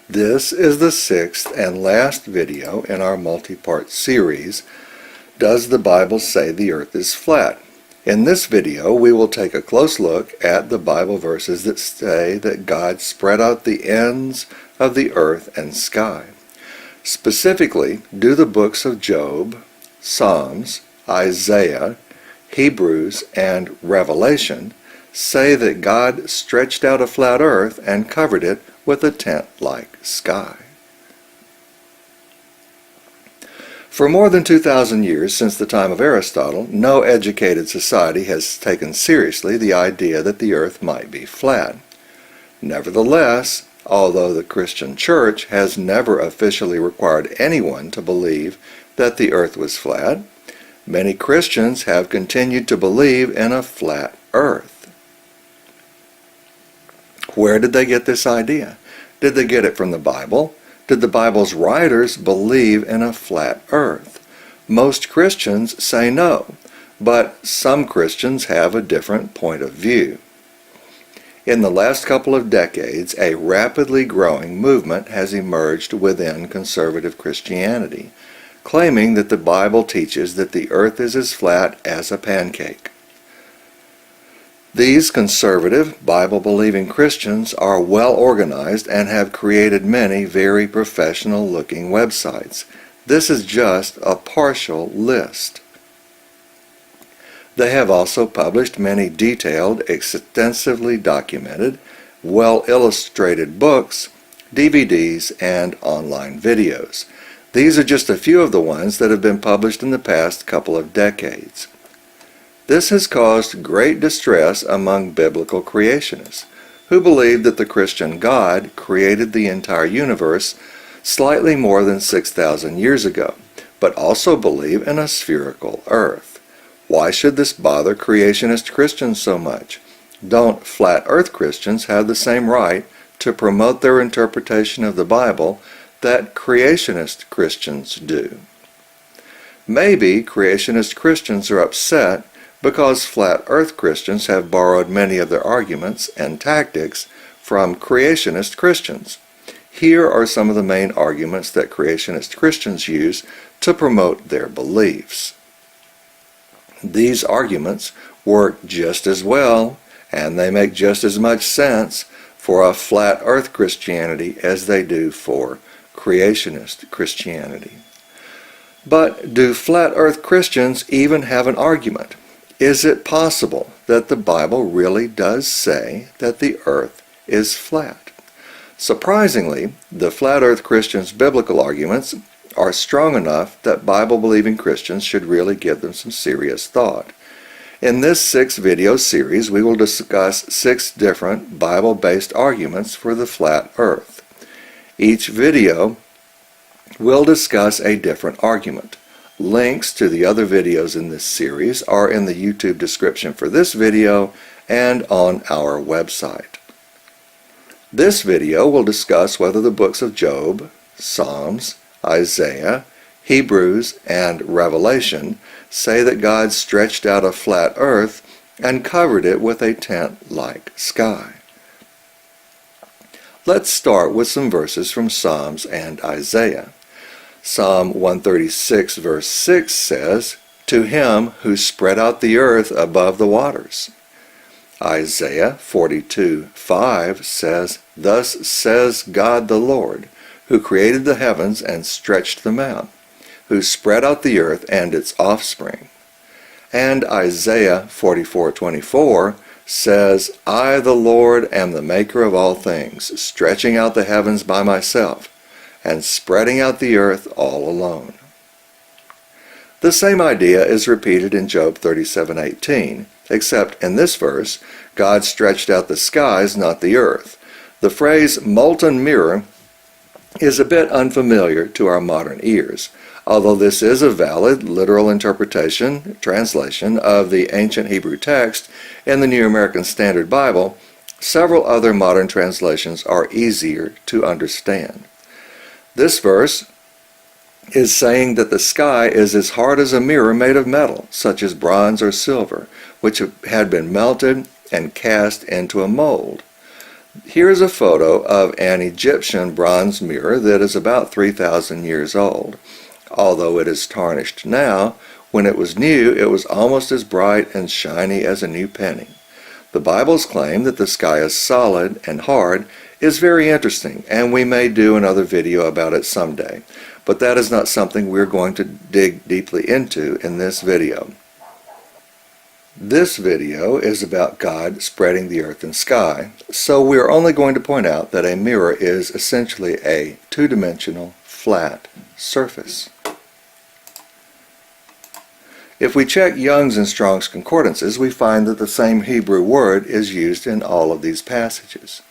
This is the sixth and last video in our multi-part series, Does the Bible Say the Earth is Flat? In this video, we will take a close look at the Bible verses that say that God spread out the ends of the earth and sky. Specifically, do the books of Job, Psalms, Isaiah, Hebrews, and Revelation say that God stretched out a flat earth and covered it with a tent-like sky? For more than 2,000 years since the time of Aristotle, no educated society has taken seriously the idea that the earth might be flat. Nevertheless, although the Christian Church has never officially required anyone to believe that the earth was flat, many Christians have continued to believe in a flat earth. Where did they get this idea? Did they get it from the Bible? Did the Bible's writers believe in a flat earth? Most Christians say no, but some Christians have a different point of view. In the last couple of decades, a rapidly growing movement has emerged within conservative Christianity, claiming that the Bible teaches that the earth is as flat as a pancake. These conservative, Bible-believing Christians are well organized and have created many very professional-looking websites. This is just a partial list. They have also published many detailed, extensively documented, well-illustrated books, DVDs, and online videos. These are just a few of the ones that have been published in the past couple of decades. This has caused great distress among biblical creationists, who believe that the Christian God created the entire universe slightly more than 6,000 years ago, but also believe in a spherical earth. Why should this bother creationist Christians so much? Don't flat earth Christians have the same right to promote their interpretation of the Bible that creationist Christians do? Maybe creationist Christians are upset because flat earth Christians have borrowed many of their arguments and tactics from creationist Christians. Here are some of the main arguments that creationist Christians use to promote their beliefs. These arguments work just as well, and they make just as much sense for a flat earth Christianity as they do for creationist Christianity. But do flat earth Christians even have an argument? Is it possible that the Bible really does say that the earth is flat? Surprisingly, the flat earth Christians' biblical arguments are strong enough that Bible-believing Christians should really give them some serious thought. In this 6-video series, we will discuss 6 different Bible-based arguments for the flat earth. Each video will discuss a different argument. Links to the other videos in this series are in the YouTube description for this video and on our website. This video will discuss whether the books of Job, Psalms, Isaiah, Hebrews, and Revelation say that God stretched out a flat earth and covered it with a tent-like sky. Let's start with some verses from Psalms and Isaiah. Psalm 136 verse 6 says, "To him who spread out the earth above the waters." Isaiah 42:5 says, "Thus says God the Lord, who created the heavens and stretched them out, who spread out the earth and its offspring." And Isaiah 44:24 says, "I the Lord am the maker of all things, stretching out the heavens by myself, and spreading out the earth all alone." The same idea is repeated in Job 37:18, except in this verse, God stretched out the skies, not the earth. The phrase molten mirror is a bit unfamiliar to our modern ears. Although this is a valid literal translation of the ancient Hebrew text in the New American Standard Bible, several other modern translations are easier to understand. This verse is saying that the sky is as hard as a mirror made of metal, such as bronze or silver, which had been melted and cast into a mold. Here's a photo of an Egyptian bronze mirror that is about 3,000 years old. Although it is tarnished now, when it was new, it was almost as bright and shiny as a new penny. The Bible's claim that the sky is solid and hard is very interesting, and we may do another video about it someday. But that is not something we're going to dig deeply into in this video. This video is about God spreading the earth and sky, so we are only going to point out that a mirror is essentially a two-dimensional, flat surface. If we check Young's and Strong's concordances, we find that the same Hebrew word is used in all of these passages.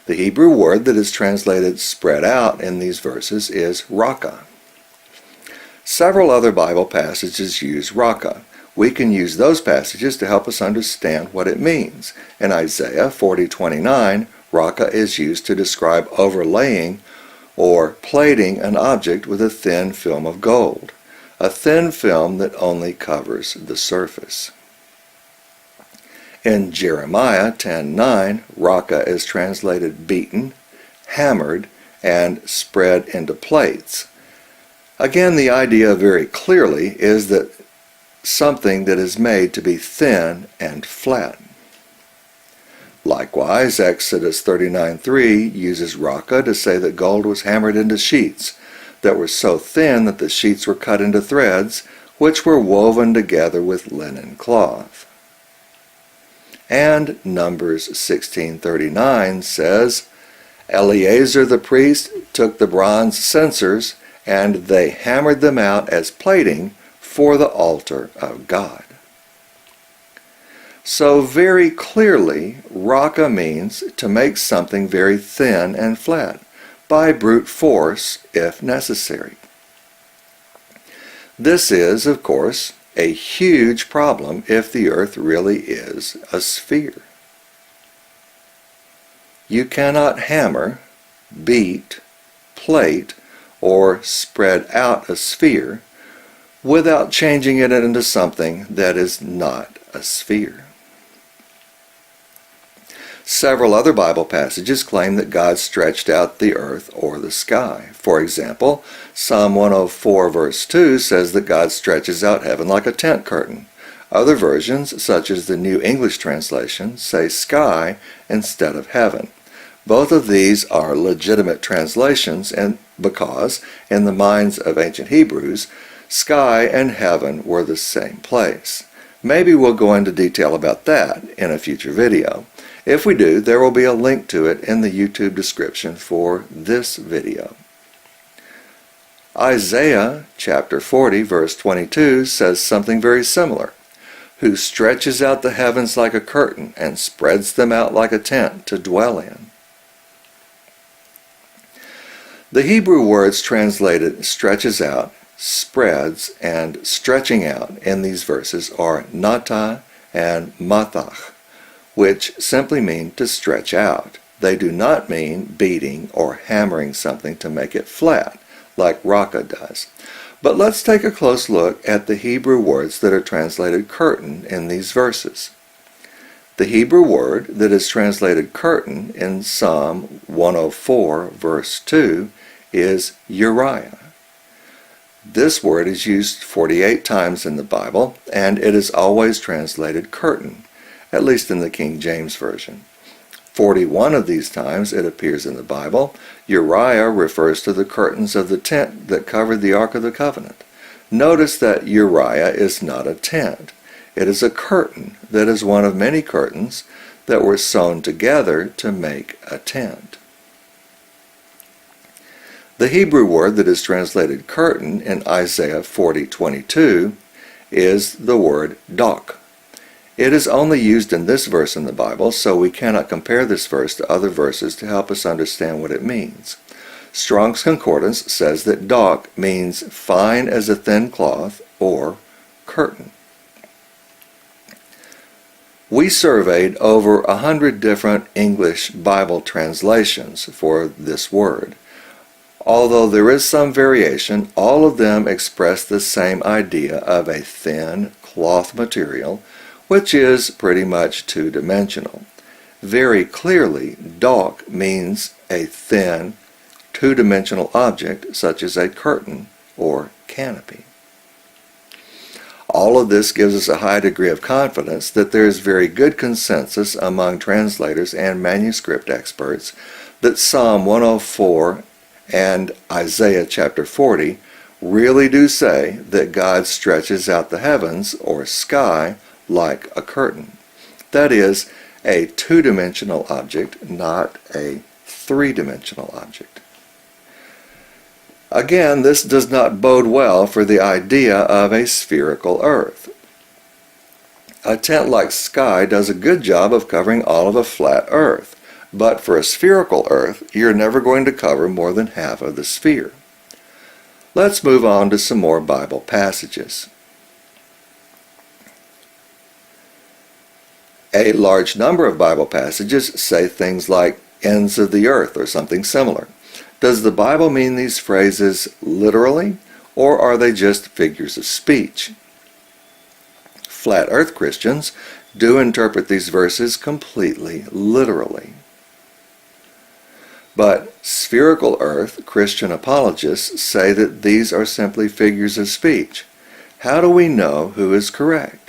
The Hebrew word that is translated spread out in these verses is raka. Several other Bible passages use raka. We can use those passages to help us understand what it means. In Isaiah 40:29, raka is used to describe overlaying or plating an object with a thin film of gold, a thin film that only covers the surface. In Jeremiah 10:9, raka is translated beaten, hammered, and spread into plates. Again, the idea very clearly is that something that is made to be thin and flat. Likewise, Exodus 39:3 uses raka to say that gold was hammered into sheets that were so thin that the sheets were cut into threads, which were woven together with linen cloth. And Numbers 16:39 says, Eleazar the priest took the bronze censers, and they hammered them out as plating for the altar of God. So very clearly, raka means to make something very thin and flat, by brute force if necessary. This is, of course, a huge problem if the earth really is a sphere. You cannot hammer, beat, plate, or spread out a sphere without changing it into something that is not a sphere. Several other Bible passages claim that God stretched out the earth or the sky. For example, Psalm 104 verse 2 says that God stretches out heaven like a tent curtain. Other versions, such as the New English Translation, say sky instead of heaven. Both of these are legitimate translations, and because, in the minds of ancient Hebrews, sky and heaven were the same place. Maybe we'll go into detail about that in a future video. If we do, there will be a link to it in the YouTube description for this video. Isaiah chapter 40 verse 22 says something very similar. Who stretches out the heavens like a curtain and spreads them out like a tent to dwell in. The Hebrew words translated stretches out, spreads, and stretching out in these verses are nata and matach, which simply mean to stretch out. They do not mean beating or hammering something to make it flat, like raka does. But let's take a close look at the Hebrew words that are translated curtain in these verses. The Hebrew word that is translated curtain in Psalm 104 verse 2 is Uriah. This word is used 48 times in the Bible, and it is always translated curtain, at least in the King James Version. 41 of these times it appears in the Bible, Uriah refers to the curtains of the tent that covered the Ark of the Covenant. Notice that Uriah is not a tent. It is a curtain that is one of many curtains that were sewn together to make a tent. The Hebrew word that is translated curtain in Isaiah 40:22 is the word dak. It is only used in this verse in the Bible, so we cannot compare this verse to other verses to help us understand what it means. Strong's Concordance says that dak means fine as a thin cloth or curtain. We surveyed over 100 different English Bible translations for this word. Although there is some variation, all of them express the same idea of a thin cloth material, which is pretty much two-dimensional. Very clearly, dak means a thin, two-dimensional object such as a curtain or canopy. All of this gives us a high degree of confidence that there is very good consensus among translators and manuscript experts that Psalm 104 and Isaiah chapter 40 really do say that God stretches out the heavens or sky like a curtain. That is, a two-dimensional object, not a three-dimensional object. Again, this does not bode well for the idea of a spherical earth. A tent-like sky does a good job of covering all of a flat earth, but for a spherical earth, you're never going to cover more than half of the sphere. Let's move on to some more Bible passages. A large number of Bible passages say things like ends of the earth or something similar. Does the Bible mean these phrases literally, or are they just figures of speech? Flat earth Christians do interpret these verses completely literally. But spherical earth Christian apologists say that these are simply figures of speech. How do we know who is correct?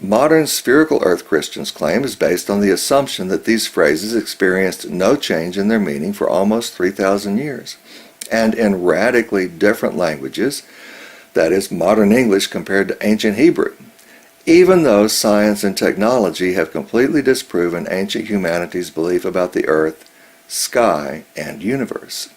Modern spherical earth Christians' claim is based on the assumption that these phrases experienced no change in their meaning for almost 3,000 years, and in radically different languages, that is, modern English compared to ancient Hebrew, even though science and technology have completely disproven ancient humanity's belief about the earth, sky, and universe.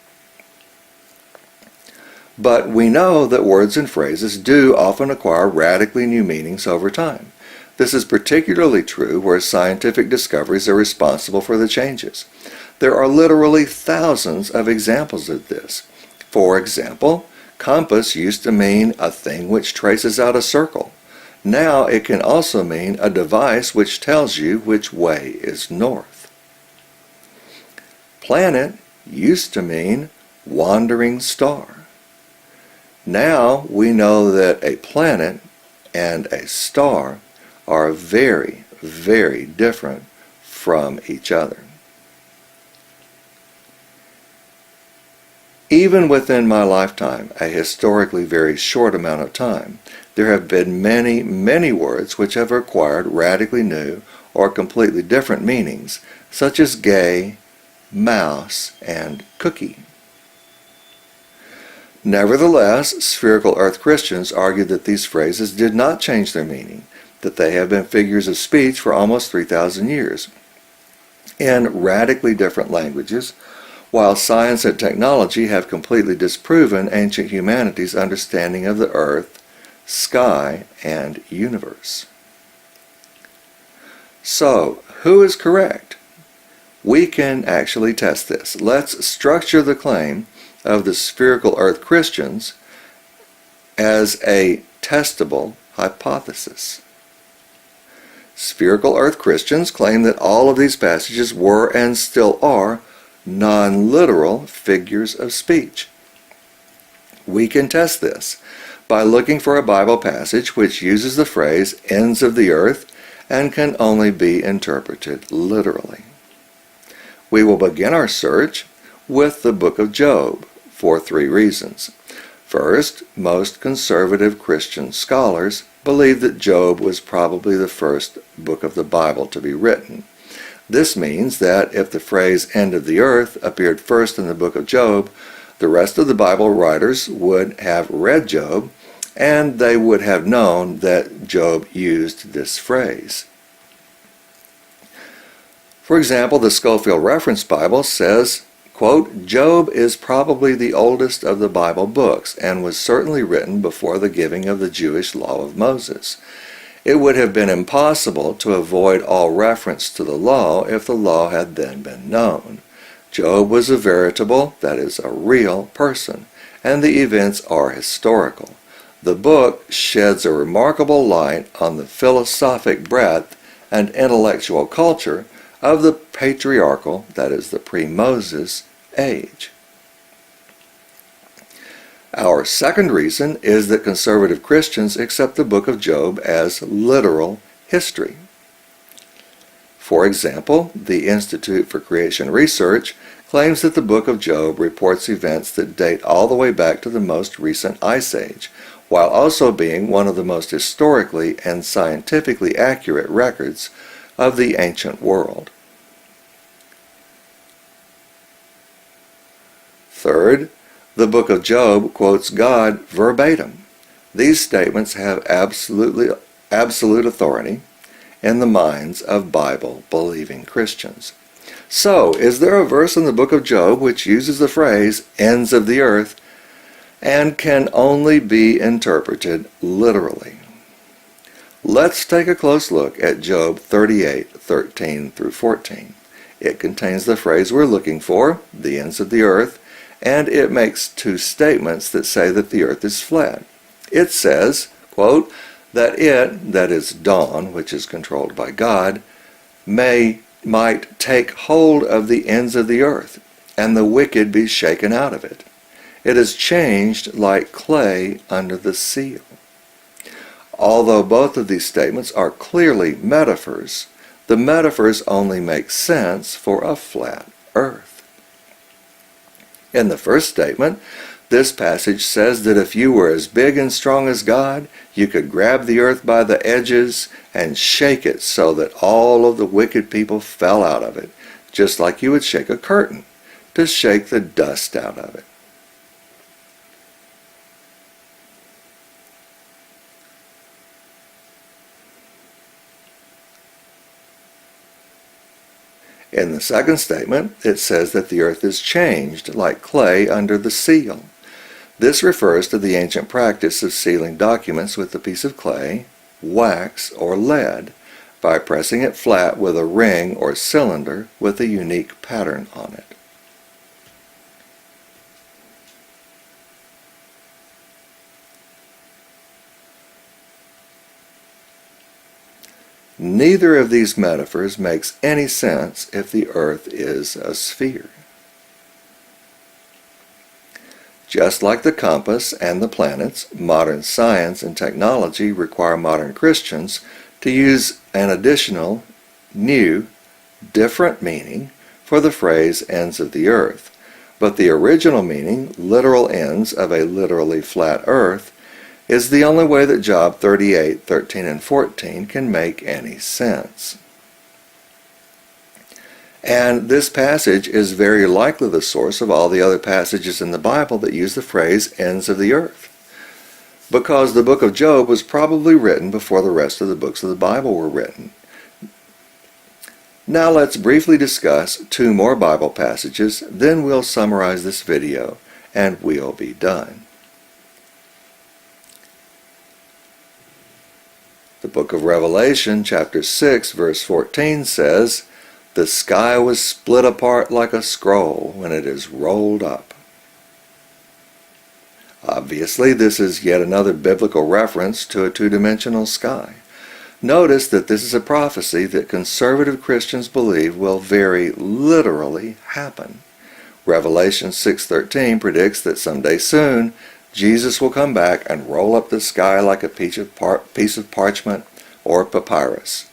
But we know that words and phrases do often acquire radically new meanings over time. This is particularly true where scientific discoveries are responsible for the changes. There are literally thousands of examples of this. For example, compass used to mean a thing which traces out a circle. Now it can also mean a device which tells you which way is north. Planet used to mean wandering star. Now we know that a planet and a star are very, very different from each other. Even within my lifetime, a historically very short amount of time, there have been many, many words which have acquired radically new or completely different meanings, such as gay, mouse, and cookie. Nevertheless, spherical earth Christians argue that these phrases did not change their meaning, that they have been figures of speech for almost 3,000 years in radically different languages, while science and technology have completely disproven ancient humanity's understanding of the earth, sky, and universe. So, who is correct? We can actually test this. Let's structure the claim of the spherical earth Christians as a testable hypothesis. Spherical earth Christians claim that all of these passages were and still are non-literal figures of speech. We can test this by looking for a Bible passage which uses the phrase ends of the earth and can only be interpreted literally. We will begin our search with the book of Job for 3 reasons. First, most conservative Christian scholars believe that Job was probably the first book of the Bible to be written. This means that if the phrase end of the earth appeared first in the book of Job, the rest of the Bible writers would have read Job, and they would have known that Job used this phrase. For example, the Scofield Reference Bible says, quote, Job is probably the oldest of the Bible books and was certainly written before the giving of the Jewish law of Moses. It would have been impossible to avoid all reference to the law if the law had then been known. Job was a veritable, that is, a real person, and the events are historical. The book sheds a remarkable light on the philosophic breadth and intellectual culture of the patriarchal, that is, the pre-Moses, age. Our second reason is that conservative Christians accept the book of Job as literal history. For example, the Institute for Creation Research claims that the book of Job reports events that date all the way back to the most recent ice age, while also being one of the most historically and scientifically accurate records of the ancient world. Third, the book of Job quotes God verbatim. These statements have absolute authority in the minds of Bible-believing Christians. So, is there a verse in the book of Job which uses the phrase ends of the earth and can only be interpreted literally? Let's take a close look at Job 38:13 through 14. It contains the phrase we're looking for, the ends of the earth, and it makes two statements that say that the earth is flat. It says, quote, that it, that is dawn, which is controlled by God, might take hold of the ends of the earth, and the wicked be shaken out of it. It is changed like clay under the seal. Although both of these statements are clearly metaphors, the metaphors only make sense for a flat earth. In the first statement, this passage says that if you were as big and strong as God, you could grab the earth by the edges and shake it so that all of the wicked people fell out of it, just like you would shake a curtain to shake the dust out of it. In the second statement, it says that the earth is changed like clay under the seal. This refers to the ancient practice of sealing documents with a piece of clay, wax, or lead by pressing it flat with a ring or cylinder with a unique pattern on it. Neither of these metaphors makes any sense if the earth is a sphere. Just like the compass and the planets, modern science and technology require modern Christians to use an additional, new, different meaning for the phrase ends of the earth. But the original meaning, literal ends of a literally flat earth, is the only way that Job 38:13 and 14 can make any sense. And this passage is very likely the source of all the other passages in the Bible that use the phrase ends of the earth, because the book of Job was probably written before the rest of the books of the Bible were written. Now let's briefly discuss two more Bible passages, then we'll summarize this video and we'll be done. The book of Revelation, chapter 6, verse 14 says, "The sky was split apart like a scroll when it is rolled up." Obviously, this is yet another biblical reference to a two-dimensional sky. Notice that this is a prophecy that conservative Christians believe will very literally happen. Revelation 6:13 predicts that someday soon, Jesus will come back and roll up the sky like a piece of parchment or papyrus.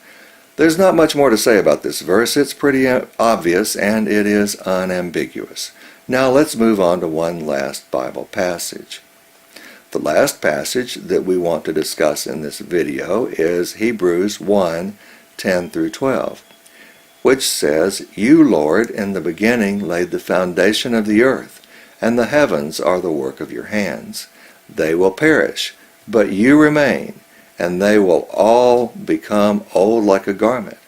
There's not much more to say about this verse. It's pretty obvious and it is unambiguous. Now let's move on to one last Bible passage. The last passage that we want to discuss in this video is Hebrews 1:10 through 12, which says, "You, Lord, in the beginning laid the foundation of the earth, and the heavens are the work of your hands. They will perish, but you remain, and they will all become old like a garment.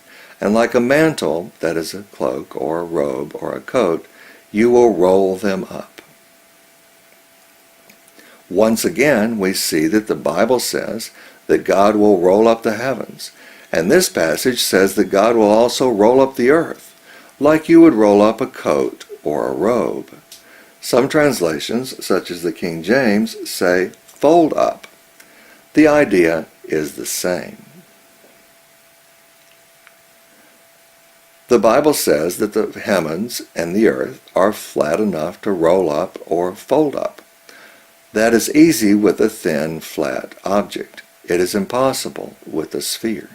And like a mantle, that is a cloak or a robe or a coat, you will roll them up." Once again, we see that the Bible says that God will roll up the heavens. And this passage says that God will also roll up the earth, like you would roll up a coat or a robe. Some translations, such as the King James, say fold up. The idea is the same. The Bible says that the heavens and the earth are flat enough to roll up or fold up. That is easy with a thin, flat object. It is impossible with a sphere.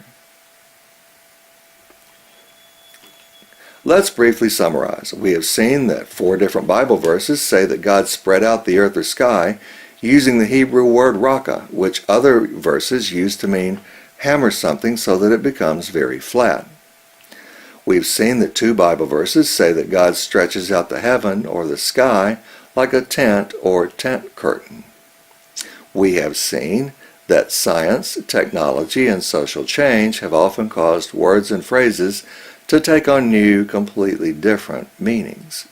Let's briefly summarize. We have seen that 4 different Bible verses say that God spread out the earth or sky using the Hebrew word raka, which other verses use to mean hammer something so that it becomes very flat. We've seen that 2 Bible verses say that God stretches out the heaven or the sky like a tent or tent curtain. We have seen that science, technology, and social change have often caused words and phrases to take on new, completely different meanings.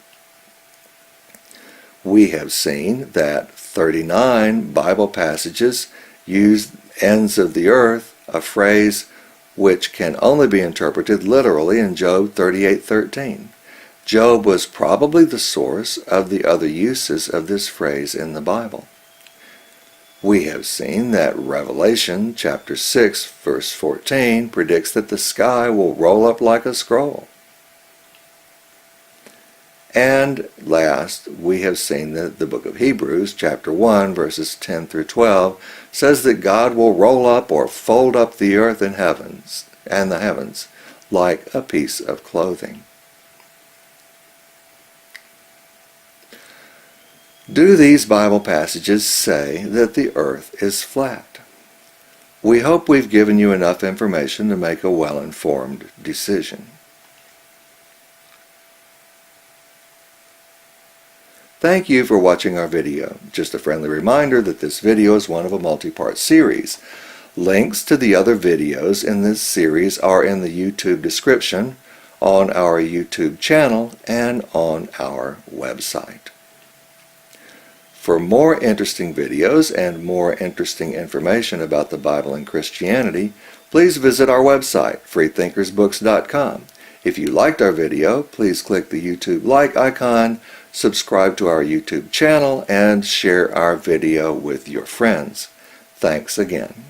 We have seen that 39 Bible passages use ends of the earth, a phrase which can only be interpreted literally in Job 38:13. Job was probably the source of the other uses of this phrase in the Bible. We have seen that Revelation chapter 6 verse 14 predicts that the sky will roll up like a scroll. And last, we have seen that the book of Hebrews chapter 1 verses 10 through 12 says that God will roll up or fold up the earth and the heavens like a piece of clothing. Do these Bible passages say that the earth is flat? We hope we've given you enough information to make a well-informed decision. Thank you for watching our video. Just a friendly reminder that this video is one of a multi-part series. Links to the other videos in this series are in the YouTube description, on our YouTube channel, and on our website. For more interesting videos and more interesting information about the Bible and Christianity, please visit our website, freethinkersbooks.com. If you liked our video, please click the YouTube like icon, subscribe to our YouTube channel, and share our video with your friends. Thanks again.